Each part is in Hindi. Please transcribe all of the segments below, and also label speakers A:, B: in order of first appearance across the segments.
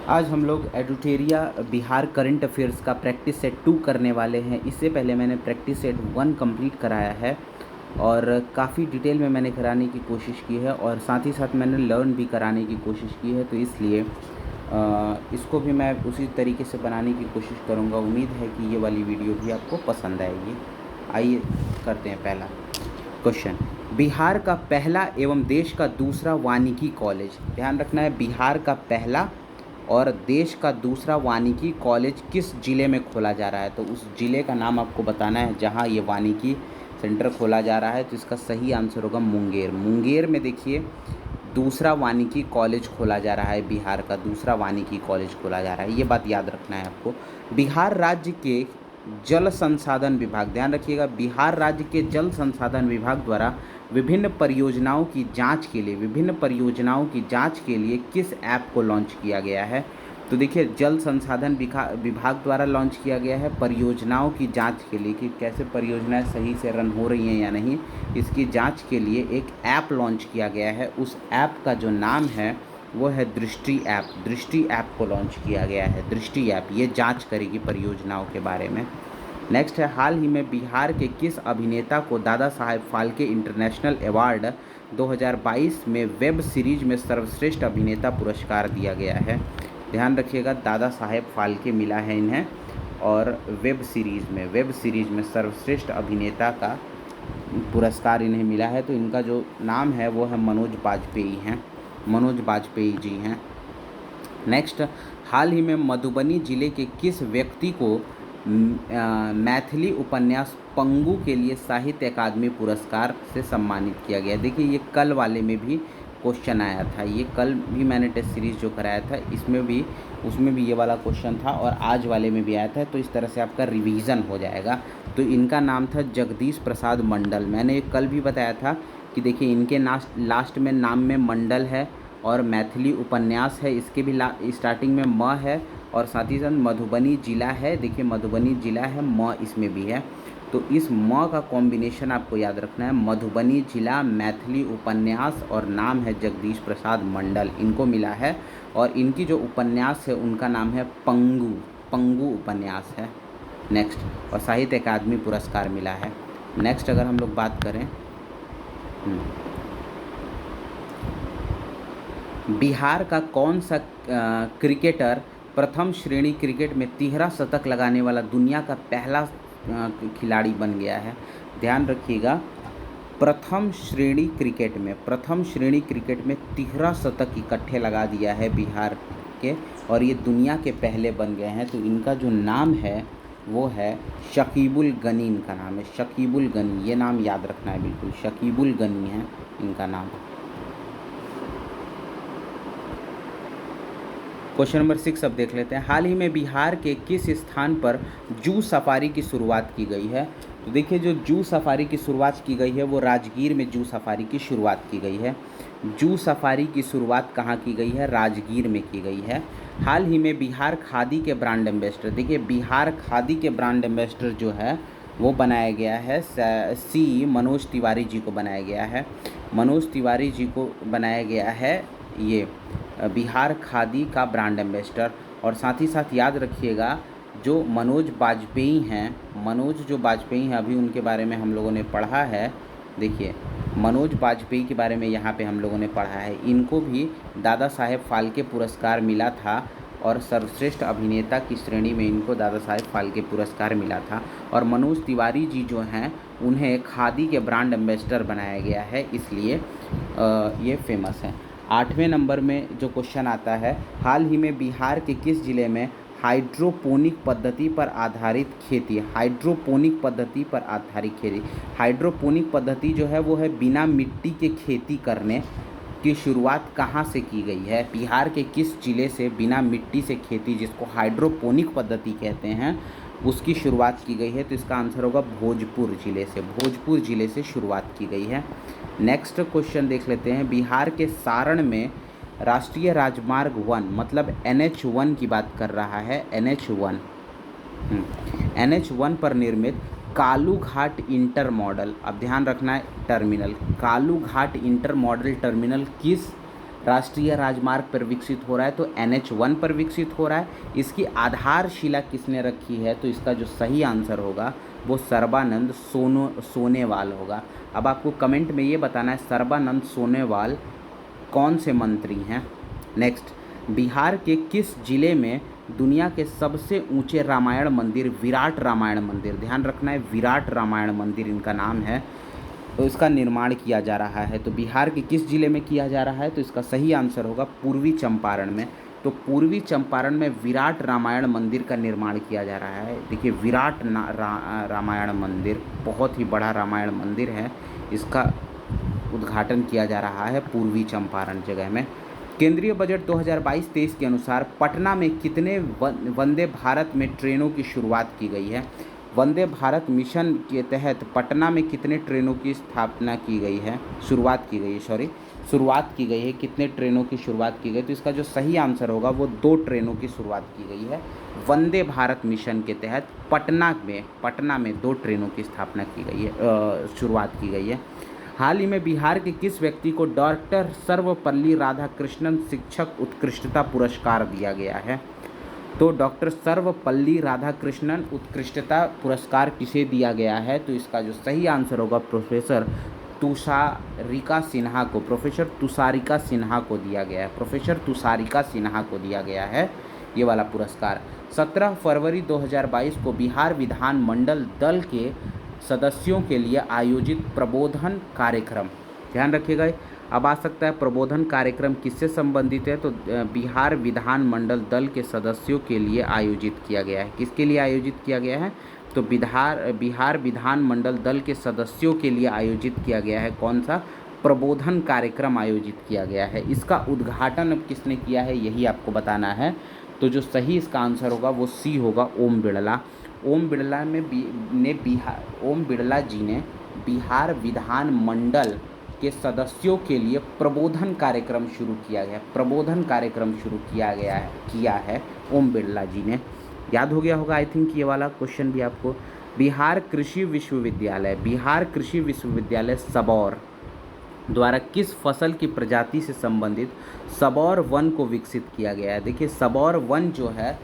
A: आज हम लोग एडुटेरिया बिहार करंट अफेयर्स का प्रैक्टिस सेट 2 करने वाले हैं। इससे पहले मैंने प्रैक्टिस सेट 1 कंप्लीट कराया है और काफ़ी डिटेल में मैंने कराने की कोशिश की है और साथ ही साथ मैंने लर्न भी कराने की कोशिश की है, तो इसलिए इसको भी मैं उसी तरीके से बनाने की कोशिश करूँगा। उम्मीद है कि ये वाली वीडियो भी आपको पसंद आएगी। आइए करते हैं पहला क्वेश्चन। बिहार का पहला एवं देश का दूसरा वानिकी कॉलेज, ध्यान रखना है, बिहार का पहला और देश का दूसरा वानिकी कॉलेज किस ज़िले में खोला जा रहा है? तो उस ज़िले का नाम आपको बताना है जहां ये वानिकी सेंटर खोला जा रहा है। तो इसका सही आंसर होगा मुंगेर। मुंगेर में देखिए दूसरा वानिकी कॉलेज खोला जा रहा है, बिहार का दूसरा वानिकी कॉलेज खोला जा रहा है, ये बात याद रखना है आपको। बिहार राज्य के जल संसाधन विभाग, ध्यान रखिएगा, बिहार राज्य के जल संसाधन विभाग द्वारा विभिन्न परियोजनाओं की जांच के लिए किस ऐप को लॉन्च किया गया है? तो देखिए जल संसाधन विभाग द्वारा लॉन्च किया गया है परियोजनाओं की जांच के लिए कि कैसे परियोजनाएं सही से रन हो रही हैं या नहीं, इसकी जांच के लिए एक ऐप लॉन्च किया गया है। उस ऐप का जो नाम है वो है दृष्टि ऐप। दृष्टि ऐप को लॉन्च किया गया है, दृष्टि ऐप, ये जांच करेगी परियोजनाओं के बारे में। नेक्स्ट है, हाल ही में बिहार के किस अभिनेता को दादा साहेब फाल्के इंटरनेशनल अवार्ड 2022 में वेब सीरीज में सर्वश्रेष्ठ अभिनेता पुरस्कार दिया गया है? ध्यान रखिएगा, दादा साहेब फाल्के मिला है इन्हें और वेब सीरीज में सर्वश्रेष्ठ अभिनेता का पुरस्कार इन्हें मिला है। तो इनका जो नाम है वो है मनोज बाजपेयी जी हैं। नेक्स्ट, हाल ही में मधुबनी जिले के किस व्यक्ति को मैथिली उपन्यास पंगु के लिए साहित्य अकादमी पुरस्कार से सम्मानित किया गया? देखिए ये कल वाले में भी क्वेश्चन आया था, ये कल भी मैंने टेस्ट सीरीज़ जो कराया था उसमें भी ये वाला क्वेश्चन था और आज वाले में भी आया था। तो इस तरह से आपका रिवीजन हो जाएगा। तो इनका नाम था जगदीश प्रसाद मंडल। मैंने कल भी बताया था कि देखिए इनके लास्ट में नाम में मंडल है और मैथिली उपन्यास है, इसके भी स्टार्टिंग में म है और साथ ही साथ मधुबनी जिला है। देखिए मधुबनी जिला है, म इसमें भी है। तो इस म का कॉम्बिनेशन आपको याद रखना है, मधुबनी जिला, मैथिली उपन्यास और नाम है जगदीश प्रसाद मंडल, इनको मिला है। और इनकी जो उपन्यास है उनका नाम है पंगु उपन्यास है। नेक्स्ट, और साहित्य अकादमी पुरस्कार मिला है। नेक्स्ट अगर हम लोग बात करें, बिहार का कौन सा क्रिकेटर प्रथम श्रेणी क्रिकेट में 13 शतक लगाने वाला दुनिया का पहला खिलाड़ी बन गया है? ध्यान रखिएगा, प्रथम श्रेणी क्रिकेट में 13 शतक इकट्ठे लगा दिया है बिहार के और ये दुनिया के पहले बन गए हैं। तो इनका जो नाम है वो है शकीबुल गनी, इनका नाम है शकीबुल गनी, ये नाम याद रखना है बिल्कुल, शकीबुल गनी है इनका नाम। क्वेश्चन नंबर 6 अब देख लेते हैं। हाल ही में बिहार के किस स्थान पर जू सफारी की शुरुआत की गई है? तो देखिए जो जू सफारी की शुरुआत की गई है वो राजगीर में जू सफारी की शुरुआत की गई है। जू सफारी की शुरुआत कहाँ की गई है? राजगीर में की गई है। हाल ही में बिहार खादी के ब्रांड एम्बेसडर, देखिए बिहार खादी के ब्रांड एम्बेसडर जो है वो बनाया गया है सी मनोज तिवारी जी को बनाया गया है। मनोज तिवारी जी को बनाया गया है ये बिहार खादी का ब्रांड एम्बेसडर। और साथ ही साथ याद रखिएगा जो मनोज बाजपेयी हैं, अभी उनके बारे में हम लोगों ने पढ़ा है। देखिए मनोज बाजपेयी के बारे में यहाँ पे हम लोगों ने पढ़ा है, इनको भी दादा साहेब फाल्के पुरस्कार मिला था और सर्वश्रेष्ठ अभिनेता की श्रेणी में इनको दादा साहेब फाल्के पुरस्कार मिला था। और मनोज तिवारी जी जो हैं उन्हें खादी के ब्रांड एम्बेसडर बनाया गया है, इसलिए ये फेमस हैं। 8वें नंबर में जो क्वेश्चन आता है, हाल ही में बिहार के किस जिले में हाइड्रोपोनिक पद्धति पर आधारित खेती, हाइड्रोपोनिक पद्धति जो है वो है बिना मिट्टी के खेती करने की शुरुआत कहाँ से की गई है? बिहार के किस जिले से बिना मिट्टी से खेती, जिसको हाइड्रोपोनिक पद्धति कहते हैं, उसकी शुरुआत की गई है? तो इसका आंसर होगा भोजपुर जिले से शुरुआत की गई है। नेक्स्ट क्वेश्चन देख लेते हैं। बिहार के सारण में राष्ट्रीय राजमार्ग 1 मतलब NH1 की बात कर रहा है, NH1 पर निर्मित कालू घाट इंटर मॉडल, अब ध्यान रखना है टर्मिनल, कालू घाट इंटर मॉडल टर्मिनल किस राष्ट्रीय राजमार्ग पर विकसित हो रहा है तो NH1 पर विकसित हो रहा है। इसकी आधारशिला किसने रखी है, तो इसका जो सही आंसर होगा वो सर्बानंद सोनोवाल होगा। अब आपको कमेंट में ये बताना है सर्बानंद सोनोवाल कौन से मंत्री हैं। नेक्स्ट, बिहार के किस जिले में दुनिया के सबसे ऊंचे रामायण मंदिर विराट रामायण मंदिर, ध्यान रखना है विराट रामायण मंदिर इनका नाम है, तो इसका निर्माण किया जा रहा है। तो बिहार के किस जिले में किया जा रहा है, तो इसका सही आंसर होगा पूर्वी चंपारण में। तो पूर्वी चंपारण में विराट रामायण मंदिर का निर्माण किया जा रहा है। देखिए विराट रामायण मंदिर बहुत ही बड़ा रामायण मंदिर है, इसका उद्घाटन किया जा रहा है पूर्वी चंपारण जगह में। केंद्रीय बजट 2022-23 के अनुसार पटना में कितने वंदे भारत में ट्रेनों की शुरुआत की गई है। वंदे भारत मिशन के तहत पटना में कितने ट्रेनों की स्थापना की गई है, शुरुआत की गई है, कितने ट्रेनों की शुरुआत की गई, तो इसका जो सही आंसर होगा वो 2 ट्रेनों की शुरुआत की गई है। वंदे भारत मिशन के तहत पटना में 2 ट्रेनों की स्थापना की गई है, शुरुआत की गई है। हाल ही में बिहार के किस व्यक्ति को डॉक्टर सर्वपल्ली राधाकृष्णन शिक्षक उत्कृष्टता पुरस्कार दिया गया है, तो डॉक्टर सर्वपल्ली राधाकृष्णन उत्कृष्टता पुरस्कार किसे दिया गया है, तो इसका जो सही आंसर होगा प्रोफेसर तुषारिका सिन्हा को दिया गया है ये वाला पुरस्कार। 17 फरवरी 2022 को बिहार विधानमंडल दल के सदस्यों के लिए आयोजित प्रबोधन कार्यक्रम, ध्यान रखिएगा अब आ सकता है प्रबोधन कार्यक्रम किससे संबंधित है, तो बिहार विधानमंडल दल के सदस्यों के लिए आयोजित किया गया है। किसके लिए आयोजित किया गया है, तो बिहार विधानमंडल दल के सदस्यों के लिए आयोजित किया गया है। कौन सा प्रबोधन कार्यक्रम आयोजित किया गया है, इसका उद्घाटन अब किसने किया है यही आपको बताना है। तो जो सही इसका आंसर होगा वो सी होगा, ओम बिड़ला। ओम बिड़ला जी ने बिहार विधानमंडल के सदस्यों के लिए प्रबोधन कार्यक्रम शुरू किया है ओम बिड़ला जी ने। याद हो गया होगा आई थिंक ये वाला क्वेश्चन भी आपको। बिहार कृषि विश्वविद्यालय सबौर द्वारा किस फसल की प्रजाति से संबंधित सबौर वन को विकसित किया गया है। देखिए सबौर वन जो है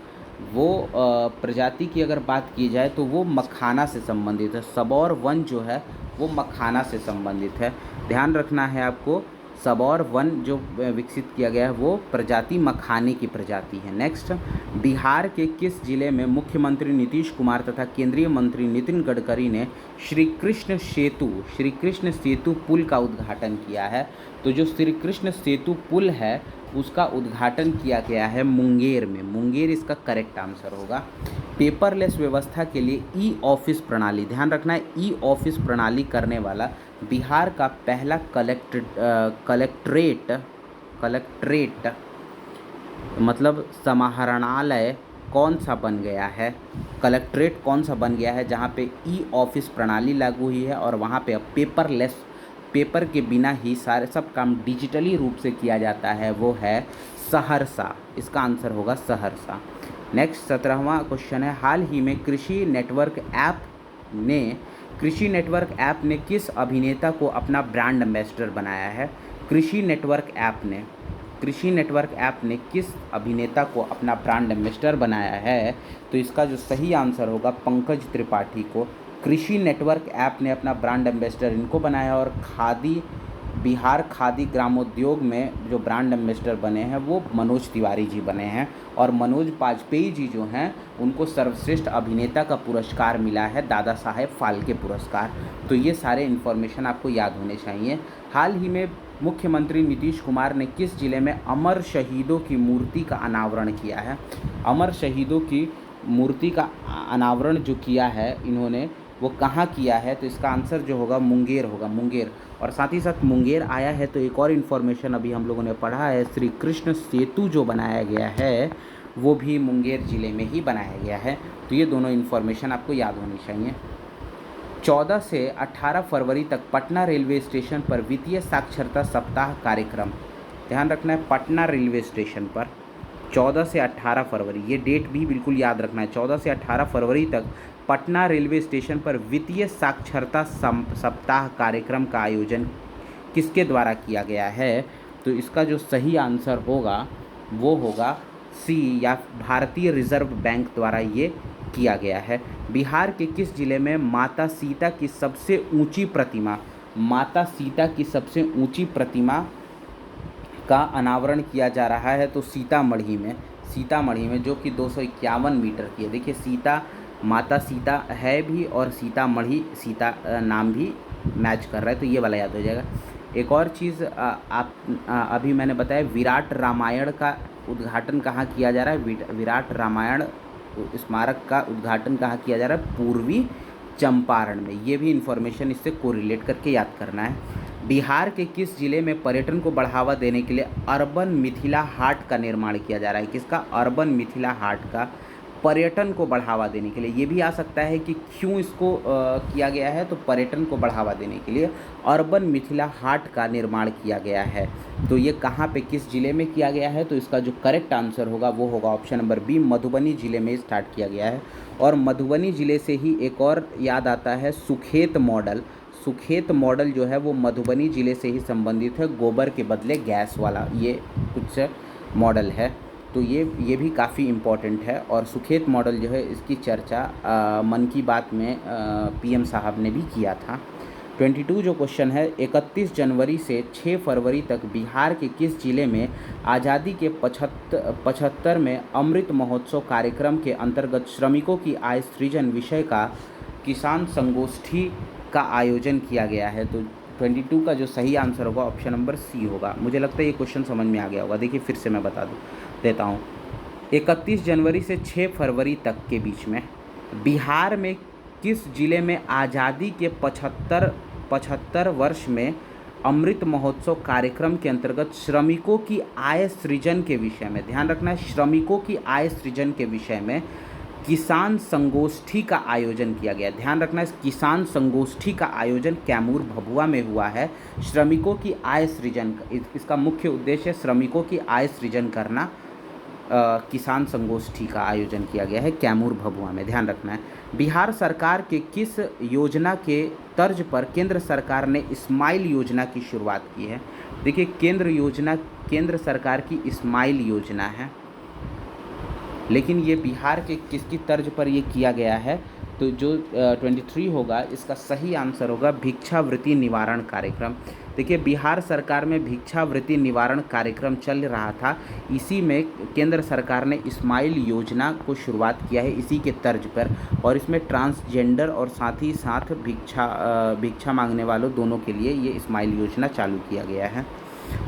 A: वो प्रजाति की अगर बात की जाए तो वो मखाना से संबंधित है। सबौर वन जो है वो मखाना से संबंधित है, ध्यान रखना है आपको। सबौर वन जो विकसित किया गया है वो प्रजाति मखाने की प्रजाति है। नेक्स्ट, बिहार के किस जिले में मुख्यमंत्री नीतीश कुमार तथा केंद्रीय मंत्री नितिन गडकरी ने श्री कृष्ण सेतु पुल का उद्घाटन किया है। तो जो श्री कृष्ण सेतु पुल है उसका उद्घाटन किया गया है मुंगेर में। मुंगेर इसका करेक्ट आंसर होगा। पेपरलेस व्यवस्था के लिए ई ऑफिस प्रणाली, ध्यान रखना है ई ऑफिस प्रणाली करने वाला बिहार का पहला कलेक्ट्रेट मतलब समाहरणालय कौन सा बन गया है, कलेक्ट्रेट कौन सा बन गया है जहाँ पे ई ऑफिस प्रणाली लागू हुई है और वहाँ पे अब पेपर के बिना ही सारे सब काम डिजिटली रूप से किया जाता है, वो है सहरसा। इसका आंसर होगा सहरसा। नेक्स्ट 17वां क्वेश्चन है, हाल ही में कृषि नेटवर्क ऐप ने किस अभिनेता को अपना ब्रांड एम्बेसडर बनाया है। कृषि नेटवर्क ऐप ने किस अभिनेता को अपना ब्रांड एम्बेसडर बनाया है, तो इसका जो सही आंसर होगा पंकज त्रिपाठी को। कृषि नेटवर्क ऐप ने अपना ब्रांड एम्बेसडर इनको बनाया और बिहार खादी ग्रामोद्योग में जो ब्रांड एम्बेसडर बने हैं वो मनोज तिवारी जी बने हैं और मनोज बाजपेयी जी जो हैं उनको सर्वश्रेष्ठ अभिनेता का पुरस्कार मिला है, दादा साहेब फाल्के पुरस्कार। तो ये सारे इन्फॉर्मेशन आपको याद होने चाहिए। हाल ही में मुख्यमंत्री नीतीश कुमार ने किस जिले में अमर शहीदों की मूर्ति का अनावरण किया है। अमर शहीदों की मूर्ति का अनावरण जो किया है इन्होंने वो कहाँ किया है, तो इसका आंसर जो होगा मुंगेर होगा, मुंगेर। और साथ ही साथ मुंगेर आया है तो एक और इन्फॉर्मेशन अभी हम लोगों ने पढ़ा है, श्री कृष्ण सेतु जो बनाया गया है वो भी मुंगेर ज़िले में ही बनाया गया है। तो ये दोनों इन्फॉर्मेशन आपको याद होनी चाहिए। 14 से 18 फरवरी तक पटना रेलवे स्टेशन पर वित्तीय साक्षरता सप्ताह कार्यक्रम, ध्यान रखना है पटना रेलवे स्टेशन पर 14 से 18 फरवरी, ये डेट भी बिल्कुल याद रखना है। 14 से 18 फरवरी तक पटना रेलवे स्टेशन पर वित्तीय साक्षरता सप्ताह कार्यक्रम का आयोजन किसके द्वारा किया गया है, तो इसका जो सही आंसर होगा वो होगा सी, या भारतीय रिजर्व बैंक द्वारा ये किया गया है। बिहार के किस जिले में माता सीता की सबसे ऊंची प्रतिमा, माता सीता की सबसे ऊंची प्रतिमा का अनावरण किया जा रहा है? तो सीतामढ़ी में, सीतामढ़ी में, जो कि 251 मीटर की है। देखिए सीता, माता सीता है भी और सीतामढ़ी, सीता नाम भी मैच कर रहा है, तो ये वाला याद हो जाएगा। एक और चीज़ अभी मैंने बताया, विराट रामायण का उद्घाटन कहाँ किया जा रहा है? विराट रामायण स्मारक का उद्घाटन कहाँ किया जा रहा है? पूर्वी चंपारण में। ये भी इन्फॉर्मेशन इससे कोरिलेट करके याद करना है। बिहार के किस जिले में पर्यटन को बढ़ावा देने के लिए अर्बन मिथिला हाट का निर्माण किया जा रहा है? किसका? अर्बन मिथिला हाट का, पर्यटन को बढ़ावा देने के लिए। ये भी आ सकता है कि क्यों इसको किया गया है, तो पर्यटन को बढ़ावा देने के लिए अर्बन मिथिला हाट का निर्माण किया गया है। तो ये कहाँ पे, किस जिले में किया गया है? तो इसका जो करेक्ट आंसर होगा वो होगा ऑप्शन नंबर बी, मधुबनी जिले में स्टार्ट किया गया है। और मधुबनी जिले से ही एक और याद आता है, सुखेत मॉडल। सुखेत मॉडल जो है वो मधुबनी जिले से ही संबंधित है, गोबर के बदले गैस वाला ये कुछ मॉडल है। तो ये भी काफ़ी इम्पॉर्टेंट है। और सुखेत मॉडल जो है इसकी चर्चा मन की बात में पीएम साहब ने भी किया था। 22 जो क्वेश्चन है, 31 जनवरी से 6 फरवरी तक बिहार के किस जिले में आज़ादी के 75वें अमृत महोत्सव कार्यक्रम के अंतर्गत श्रमिकों की आय सृजन विषय का किसान संगोष्ठी का आयोजन किया गया है? तो 22 का जो सही आंसर होगा ऑप्शन नंबर सी होगा। मुझे लगता है ये क्वेश्चन समझ में आ गया होगा। देखिए फिर से मैं बता देता हूँ। 31 जनवरी से 6 फरवरी तक के बीच में बिहार में किस जिले में आज़ादी के 75 वर्ष में अमृत महोत्सव कार्यक्रम के अंतर्गत श्रमिकों की आय सृजन के विषय में, ध्यान रखना है, श्रमिकों की आय सृजन के विषय में किसान संगोष्ठी का आयोजन किया गया। ध्यान रखना है, किसान संगोष्ठी का आयोजन कैमूर भभुआ में हुआ है। श्रमिकों की आय सृजन, इसका मुख्य उद्देश्य श्रमिकों की आय सृजन करना। किसान संगोष्ठी का आयोजन किया गया है कैमूर भभुआ में, ध्यान रखना है। बिहार सरकार के किस योजना के तर्ज पर केंद्र सरकार ने स्माइल योजना की शुरुआत की है? देखिए केंद्र सरकार की स्माइल योजना है, लेकिन ये बिहार के किसकी तर्ज पर ये किया गया है? तो जो 23 होगा इसका सही आंसर होगा भिक्षावृत्ति निवारण कार्यक्रम। देखिए बिहार सरकार में भिक्षावृत्ति निवारण कार्यक्रम चल रहा था, इसी में केंद्र सरकार ने स्माइल योजना को शुरुआत किया है, इसी के तर्ज पर। और इसमें ट्रांसजेंडर और साथ ही साथ भिक्षा मांगने वालों दोनों के लिए ये स्माइल योजना चालू किया गया है।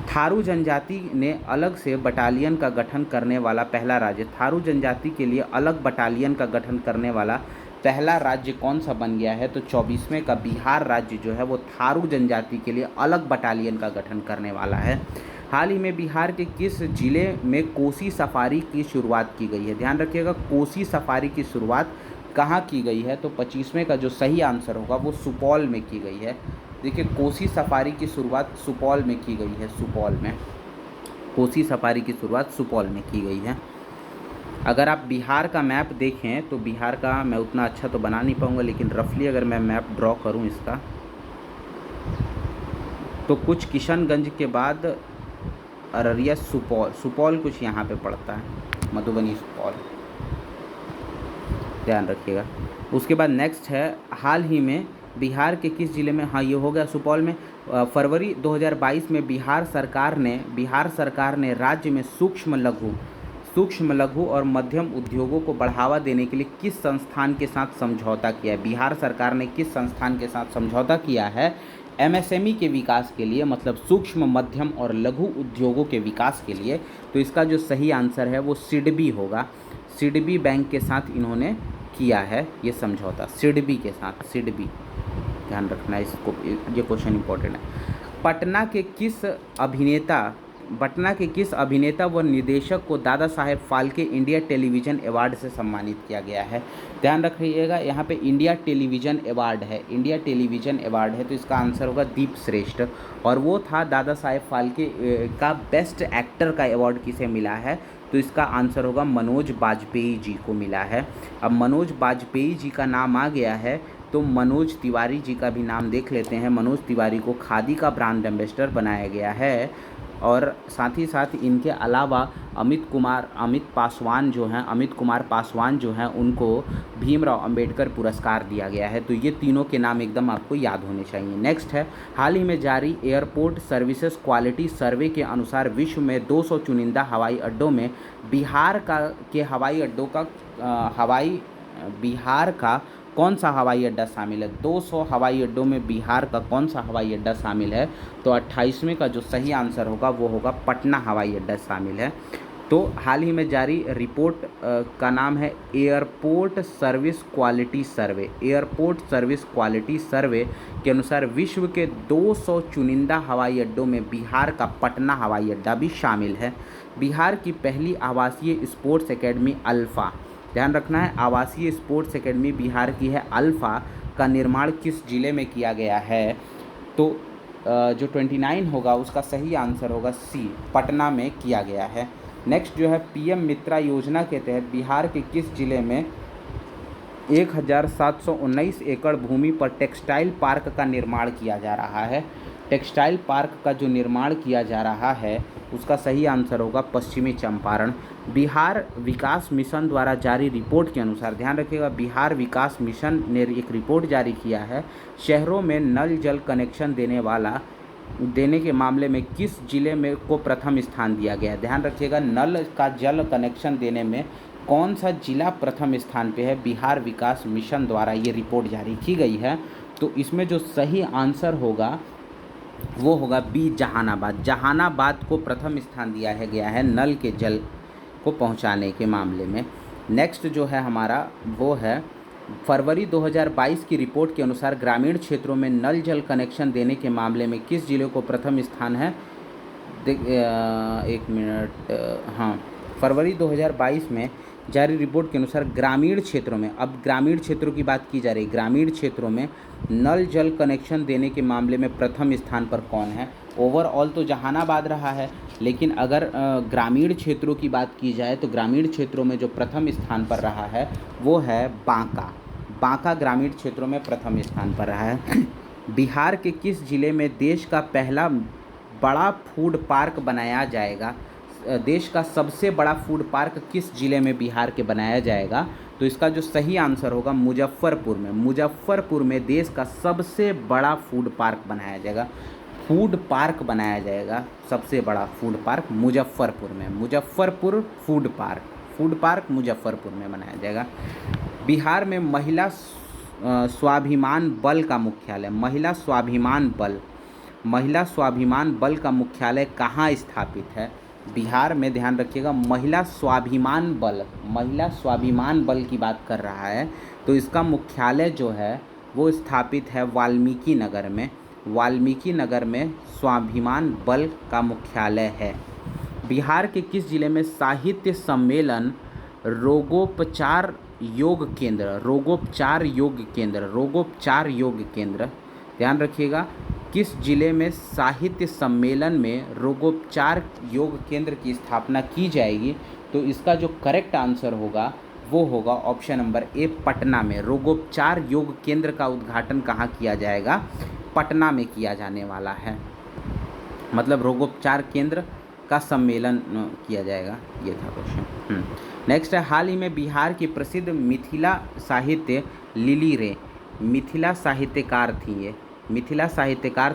A: थारू जनजाति ने अलग से बटालियन का गठन करने वाला पहला राज्य, थारू जनजाति के लिए अलग बटालियन का गठन करने वाला पहला राज्य कौन सा बन गया है? तो 24वें का बिहार राज्य जो है वो थारू जनजाति के लिए अलग बटालियन का गठन करने वाला है। हाल ही में बिहार के किस जिले में कोसी सफारी की शुरुआत की गई है? ध्यान रखिएगा, कोसी सफारी की शुरुआत कहाँ की गई है? तो 25वें का जो सही आंसर होगा वो सुपौल में की गई है। देखिए कोसी सफारी की शुरुआत सुपौल में की गई है, सुपौल में कोसी सफारी की शुरुआत सुपौल में की गई है। अगर आप बिहार का मैप देखें तो बिहार का मैं उतना अच्छा तो बना नहीं पाऊँगा, लेकिन रफली अगर मैं मैप ड्रॉ करूँ इसका, तो कुछ किशनगंज के बाद अररिया, सुपौल कुछ यहाँ पे पड़ता है, मधुबनी सुपौल, ध्यान रखिएगा। उसके बाद नेक्स्ट है, हाल ही में बिहार के किस जिले में, हाँ ये हो गया सुपौल में, फरवरी 2022 में बिहार सरकार ने राज्य में सूक्ष्म लघु और मध्यम उद्योगों को बढ़ावा देने के लिए किस संस्थान के साथ समझौता किया है? बिहार सरकार ने किस संस्थान के साथ समझौता किया है एमएसएमई के विकास के लिए, मतलब सूक्ष्म मध्यम और लघु उद्योगों के विकास के लिए? तो इसका जो सही आंसर है वो सिडबी होगा। सिडबी बैंक के साथ इन्होंने किया है ये समझौता, सिडबी के साथ, सिडबी, ध्यान रखना है इसको, ये क्वेश्चन इंपॉर्टेंट है। पटना के किस अभिनेता व निर्देशक को Dada Saheb Phalke India television award से सम्मानित किया गया है? ध्यान रखिएगा, यहाँ पे इंडिया टेलीविज़न अवार्ड है, इंडिया टेलीविज़न अवार्ड है, तो इसका आंसर होगा दीप श्रेष्ठ। और वो था दादा साहेब फाल्के का बेस्ट एक्टर का अवार्ड किसे मिला है? तो इसका आंसर होगा मनोज बाजपेयी जी को मिला है। अब मनोज बाजपेयी जी का नाम आ गया है तो मनोज तिवारी जी का भी नाम देख लेते हैं। मनोज तिवारी को खादी का ब्रांड एम्बेसडर बनाया गया है। और साथ ही साथ इनके अलावा अमित कुमार पासवान जो हैं उनको भीमराव अंबेडकर पुरस्कार दिया गया है। तो ये तीनों के नाम एकदम आपको याद होने चाहिए। नेक्स्ट है, हाल ही में जारी एयरपोर्ट सर्विसेज क्वालिटी सर्वे के अनुसार विश्व में 200 चुनिंदा हवाई अड्डों में बिहार का कौन सा हवाई अड्डा शामिल है। 200 हवाई अड्डों में बिहार का कौन सा हवाई अड्डा शामिल है। तो 28वें का जो सही आंसर होगा वो होगा पटना हवाई अड्डा शामिल है। तो हाल ही में जारी रिपोर्ट का नाम है एयरपोर्ट सर्विस क्वालिटी सर्वे। एयरपोर्ट सर्विस क्वालिटी सर्वे के अनुसार विश्व के 200 चुनिंदा हवाई अड्डों में बिहार का पटना हवाई अड्डा भी शामिल है। बिहार की पहली आवासीय स्पोर्ट्स एकेडमी अल्फ़ा, ध्यान रखना है, आवासीय स्पोर्ट्स एकेडमी बिहार की है अल्फ़ा, का निर्माण किस जिले में किया गया है। तो जो 29 होगा उसका सही आंसर होगा सी, पटना में किया गया है। नेक्स्ट जो है, पीएम मित्रा योजना के तहत बिहार के किस जिले में 1719 एकड़ भूमि पर टेक्सटाइल पार्क का निर्माण किया जा रहा है। टेक्सटाइल पार्क का जो निर्माण किया जा रहा है उसका सही आंसर होगा पश्चिमी चंपारण। बिहार विकास मिशन द्वारा जारी रिपोर्ट के अनुसार, ध्यान रखिएगा, बिहार विकास मिशन ने एक रिपोर्ट जारी किया है, शहरों में नल जल कनेक्शन देने के मामले में किस जिले में को प्रथम स्थान दिया गया है। ध्यान रखिएगा, नल का जल कनेक्शन देने में कौन सा जिला प्रथम स्थान पे है। बिहार विकास मिशन द्वारा ये रिपोर्ट जारी की गई है। तो इसमें जो सही आंसर होगा वो होगा बी, जहानाबाद। जहानाबाद को प्रथम स्थान दिया गया है नल के जल को पहुंचाने के मामले में। नेक्स्ट जो है हमारा वो है, फरवरी 2022 की रिपोर्ट के अनुसार ग्रामीण क्षेत्रों में नल जल कनेक्शन देने के मामले में किस जिले को प्रथम स्थान है। एक मिनट, हाँ, फरवरी 2022 में जारी रिपोर्ट के अनुसार ग्रामीण क्षेत्रों में, अब ग्रामीण क्षेत्रों की बात की जा रही, ग्रामीण क्षेत्रों में नल जल कनेक्शन देने के मामले में प्रथम स्थान पर कौन है। ओवरऑल तो जहानाबाद रहा है, लेकिन अगर ग्रामीण क्षेत्रों की बात की जाए तो ग्रामीण क्षेत्रों में जो प्रथम स्थान पर रहा है वो है बांका। बांका ग्रामीण क्षेत्रों में प्रथम स्थान पर रहा है। बिहार के किस जिले में देश का पहला बड़ा फूड पार्क बनाया जाएगा। देश का सबसे बड़ा फूड पार्क किस जिले में बिहार के बनाया जाएगा। तो इसका जो सही आंसर होगा मुजफ्फरपुर में। मुजफ्फरपुर में देश का सबसे बड़ा फूड पार्क बनाया जाएगा। फूड पार्क बनाया जाएगा, सबसे बड़ा फूड पार्क मुजफ्फरपुर में। मुजफ्फरपुर फूड पार्क मुजफ्फरपुर में बनाया जाएगा। बिहार में महिला स्वाभिमान बल का मुख्यालय, महिला स्वाभिमान बल का मुख्यालय कहाँ स्थापित है। बिहार में, ध्यान रखिएगा, महिला स्वाभिमान बल की बात कर रहा है, तो इसका मुख्यालय जो है वो स्थापित है वाल्मीकि नगर में। वाल्मीकि नगर में स्वाभिमान बल का मुख्यालय है। बिहार के किस जिले में साहित्य सम्मेलन रोगोपचार योग केंद्र, ध्यान रखिएगा, किस जिले में साहित्य सम्मेलन में रोगोपचार योग केंद्र की स्थापना की जाएगी। तो इसका जो करेक्ट आंसर होगा वो होगा ऑप्शन नंबर ए, पटना में। रोगोपचार योग केंद्र का उद्घाटन कहाँ किया जाएगा, पटना में किया जाने वाला है। मतलब रोगोपचार केंद्र का सम्मेलन किया जाएगा, ये था क्वेश्चन। नेक्स्ट है, हाल ही में बिहार की प्रसिद्ध मिथिला साहित्य लिली रे, मिथिला साहित्यकार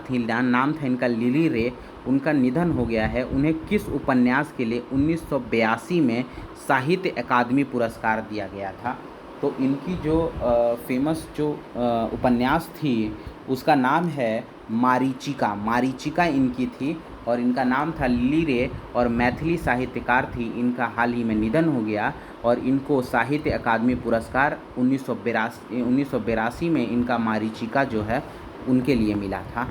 A: थी, नाम था इनका लिली रे, उनका निधन हो गया है। उन्हें किस उपन्यास के लिए 1982 में साहित्य अकादमी पुरस्कार दिया गया था। तो इनकी जो फेमस जो उपन्यास थी उसका नाम है मारीचिका इनकी थी, और इनका नाम था लिली रे, और मैथिली साहित्यकार थी। इनका हाल ही में निधन हो गया और इनको साहित्य अकादमी पुरस्कार 1982 में इनका मारीचिका जो है उनके लिए मिला था।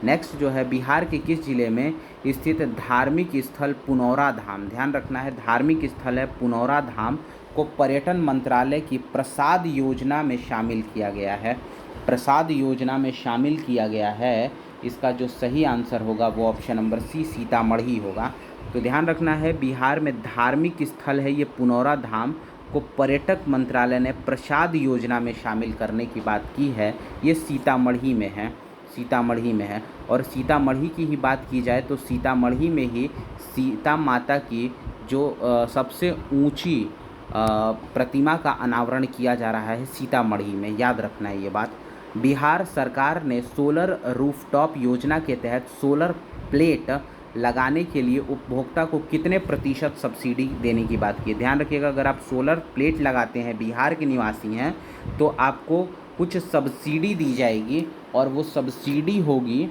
A: नेक्स्ट जो है, बिहार के किस जिले में स्थित धार्मिक स्थल पुनौरा धाम, ध्यान रखना है, धार्मिक स्थल है पुनौरा धाम, को पर्यटन मंत्रालय की प्रसाद योजना में शामिल किया गया है। प्रसाद योजना में शामिल किया गया है। इसका जो सही आंसर होगा वो ऑप्शन नंबर सी, सीतामढ़ी होगा। तो ध्यान रखना है, बिहार में धार्मिक स्थल है ये पुनौरा धाम, को पर्यटक मंत्रालय ने प्रसाद योजना में शामिल करने की बात की है। ये सीतामढ़ी में है। सीतामढ़ी में है। और सीतामढ़ी की ही बात की जाए तो सीतामढ़ी में ही सीता माता की जो सबसे ऊंची प्रतिमा का अनावरण किया जा रहा है सीतामढ़ी में, याद रखना है ये बात। बिहार सरकार ने सोलर रूफटॉप योजना के तहत सोलर प्लेट लगाने के लिए उपभोक्ता को कितने प्रतिशत सब्सिडी देने की बात की है। ध्यान रखिएगा, अगर आप सोलर प्लेट लगाते हैं, बिहार के निवासी हैं, तो आपको कुछ सब्सिडी दी जाएगी और वो सब्सिडी होगी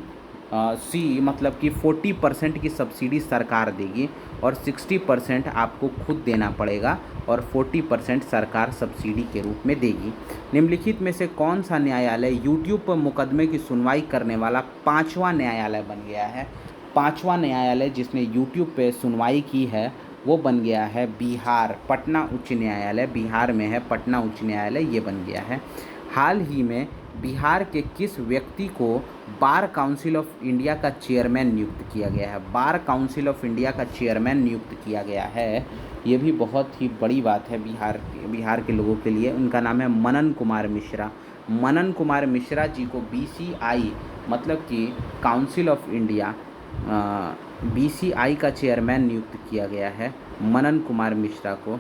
A: सी मतलब कि 40% की सब्सिडी सरकार देगी और 60% आपको खुद देना पड़ेगा और 40% सरकार सब्सिडी के रूप में देगी। निम्नलिखित में से कौन सा न्यायालय यूट्यूब पर मुकदमे की सुनवाई करने वाला 5वां न्यायालय बन गया है। 5वां न्यायालय जिसने यूट्यूब पे सुनवाई की है वो बन गया है बिहार पटना उच्च न्यायालय। बिहार में है पटना उच्च न्यायालय, ये बन गया है। हाल ही में बिहार के किस व्यक्ति को बार काउंसिल ऑफ इंडिया का चेयरमैन नियुक्त किया गया है। बार काउंसिल ऑफ इंडिया का चेयरमैन नियुक्त किया गया है, ये भी बहुत ही बड़ी बात है बिहार के लोगों के लिए। उनका नाम है मनन कुमार मिश्रा। मनन कुमार मिश्रा जी को BCI मतलब कि काउंसिल ऑफ इंडिया BCI का चेयरमैन नियुक्त किया गया है। मनन कुमार मिश्रा को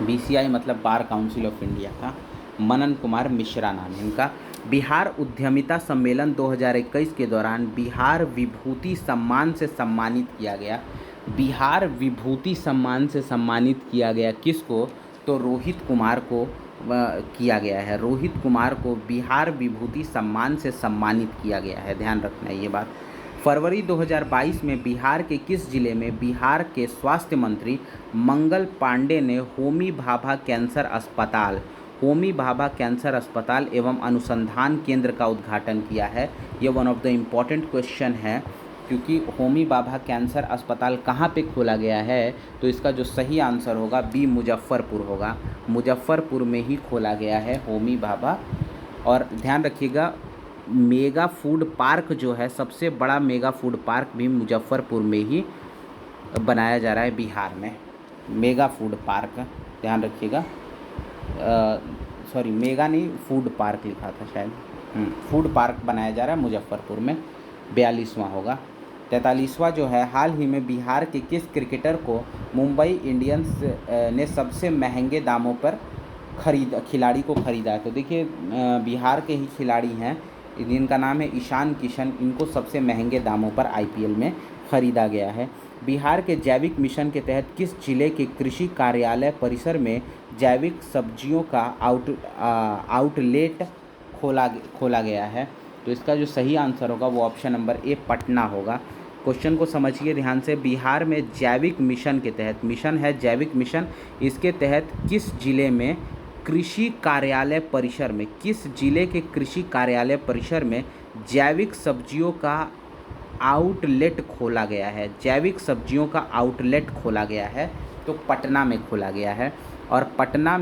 A: BCI मतलब बार काउंसिल ऑफ इंडिया का मनन कुमार मिश्रा नाम है इनका। बिहार उद्यमिता सम्मेलन 2021 के दौरान बिहार विभूति सम्मान से सम्मानित किया गया। बिहार विभूति सम्मान से सम्मानित किया गया किसको, तो रोहित कुमार को किया गया है। रोहित कुमार को बिहार विभूति सम्मान से सम्मानित किया गया है, ध्यान रखना है ये बात। फरवरी 2022 में बिहार के किस जिले में बिहार के स्वास्थ्य मंत्री मंगल पांडे ने होमी भाभा कैंसर अस्पताल एवं अनुसंधान केंद्र का उद्घाटन किया है। ये one of the important question है, क्योंकि होमी भाभा कैंसर अस्पताल कहाँ पे खोला गया है, तो इसका जो सही आंसर होगा बी मुजफ्फरपुर होगा। मुजफ्फरपुर में ही खोला गया है होमी भाभा। और ध्यान रखिएगा, मेगा फूड पार्क जो है, सबसे बड़ा मेगा फूड पार्क भी मुजफ्फरपुर में ही बनाया जा रहा है बिहार में। मेगा फूड पार्क, ध्यान रखिएगा, सॉरी मेगा नहीं, फूड पार्क लिखा था शायद। फूड पार्क बनाया जा रहा है मुजफ्फरपुर में। 42वां होगा। 43वां जो है, हाल ही में बिहार के किस क्रिकेटर को मुंबई इंडियंस ने सबसे महंगे दामों पर खिलाड़ी को ख़रीदा है। तो देखिए, बिहार के ही खिलाड़ी हैं, जिनका नाम है ईशान किशन। इनको सबसे महंगे दामों पर IPL में ख़रीदा गया है। बिहार के जैविक मिशन के तहत किस जिले के कृषि कार्यालय परिसर में जैविक सब्जियों का आउटलेट खोला गया है। तो इसका जो सही आंसर होगा वो ऑप्शन नंबर A पटना होगा। क्वेश्चन को समझिए ध्यान से। बिहार में जैविक मिशन के तहत, मिशन है जैविक मिशन, इसके तहत किस जिले में कृषि कार्यालय परिसर में, किस जिले के कृषि कार्यालय परिसर में जैविक सब्जियों का आउटलेट खोला गया है। जैविक सब्जियों का आउटलेट खोला गया है, तो पटना में खोला गया है और पटना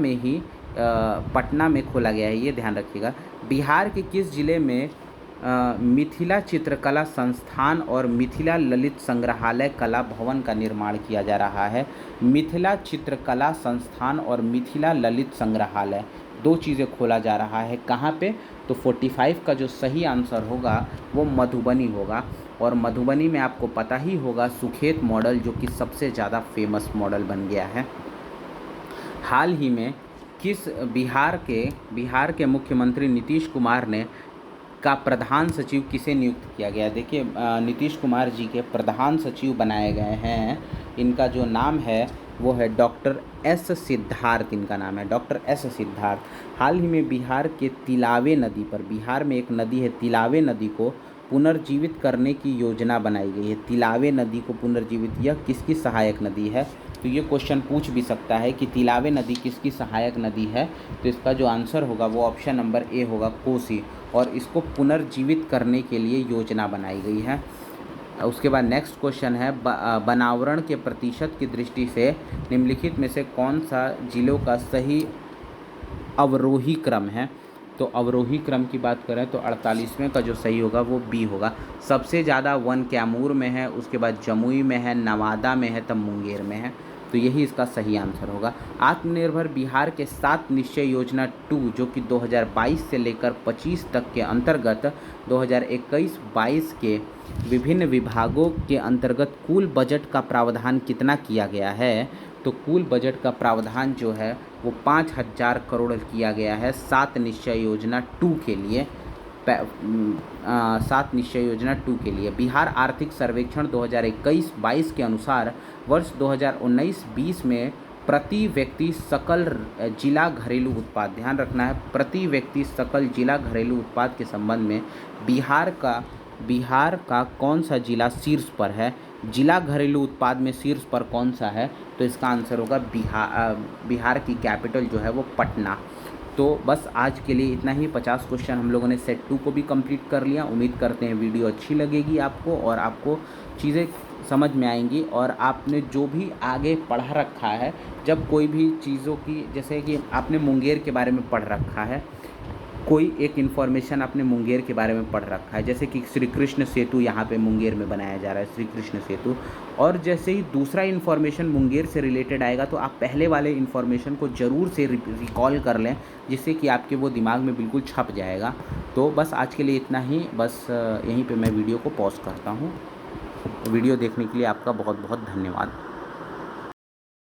A: में खोला गया है, ये ध्यान रखिएगा। बिहार के किस जिले में मिथिला चित्रकला संस्थान और मिथिला ललित संग्रहालय कला भवन का निर्माण किया जा रहा है। मिथिला चित्रकला संस्थान और मिथिला ललित संग्रहालय, दो चीज़ें खोला जा रहा है। कहाँ पे, तो 45 का जो सही आंसर होगा वो मधुबनी होगा। और मधुबनी में आपको पता ही होगा सुखेत मॉडल, जो कि सबसे ज़्यादा फेमस मॉडल बन गया है। हाल ही में किस बिहार के मुख्यमंत्री नीतीश कुमार ने का प्रधान सचिव किसे नियुक्त किया गया। देखिए, नीतीश कुमार जी के प्रधान सचिव बनाए गए हैं, इनका जो नाम है वो है डॉक्टर S सिद्धार्थ। इनका नाम है डॉक्टर S सिद्धार्थ। हाल ही में बिहार के तिलावे नदी पर, बिहार में एक नदी है तिलावे नदी को पुनर्जीवित करने की योजना बनाई गई है। तिलावे नदी को पुनर्जीवित, यह किसकी सहायक नदी है, तो ये क्वेश्चन पूछ भी सकता है कि तिलावे नदी किसकी सहायक नदी है। तो इसका जो आंसर होगा वो ऑप्शन नंबर A होगा, कोसी। और इसको पुनर्जीवित करने के लिए योजना बनाई गई है। उसके बाद नेक्स्ट क्वेश्चन है, बनावरण के प्रतिशत की दृष्टि से निम्नलिखित में से कौन सा जिलों का सही अवरोही क्रम है। तो अवरोही क्रम की बात करें तो 48वें का जो सही होगा वो B होगा। सबसे ज़्यादा वन कैमूर में है, उसके बाद जमुई में है, नवादा में है, तब मुंगेर में है। तो यही इसका सही आंसर होगा। आत्मनिर्भर बिहार के 7 निश्चय योजना 2 जो कि 2022 से लेकर 25 तक के अंतर्गत 2021-22 के विभिन्न विभागों के अंतर्गत कुल बजट का प्रावधान कितना किया गया है? तो कुल बजट का प्रावधान जो है वो 5,000 करोड़ किया गया है 7 निश्चय योजना 2 के लिए। 7 निश्चय योजना 2 के लिए। बिहार आर्थिक सर्वेक्षण 2021-22 के अनुसार वर्ष 2019-20 में प्रति व्यक्ति सकल जिला घरेलू उत्पाद, ध्यान रखना है, प्रति व्यक्ति सकल जिला घरेलू उत्पाद के संबंध में बिहार का कौन सा जिला शीर्ष पर है? जिला घरेलू उत्पाद में शीर्ष पर कौन सा है? तो इसका आंसर होगा बिहार की कैपिटल जो है वो पटना। तो बस आज के लिए इतना ही। 50 क्वेश्चन हम लोगों ने सेट 2 को भी कंप्लीट कर लिया। उम्मीद करते हैं वीडियो अच्छी लगेगी आपको और आपको चीज़ें समझ में आएंगी और आपने जो भी आगे पढ़ा रखा है, जब कोई भी चीज़ों की, जैसे कि आपने मुंगेर के बारे में पढ़ रखा है, कोई एक इन्फॉर्मेशन आपने मुंगेर के बारे में पढ़ रखा है, जैसे कि श्री कृष्ण सेतु यहाँ पे मुंगेर में बनाया जा रहा है, श्री कृष्ण सेतु, और जैसे ही दूसरा इन्फॉर्मेशन मुंगेर से रिलेटेड आएगा तो आप पहले वाले इन्फॉर्मेशन को ज़रूर से रिकॉल कर लें, जिससे कि आपके वो दिमाग में बिल्कुल छप जाएगा। तो बस आज के लिए इतना ही। बस यहीं पर मैं वीडियो को पॉज करता हूँ। वीडियो देखने के लिए आपका बहुत बहुत धन्यवाद।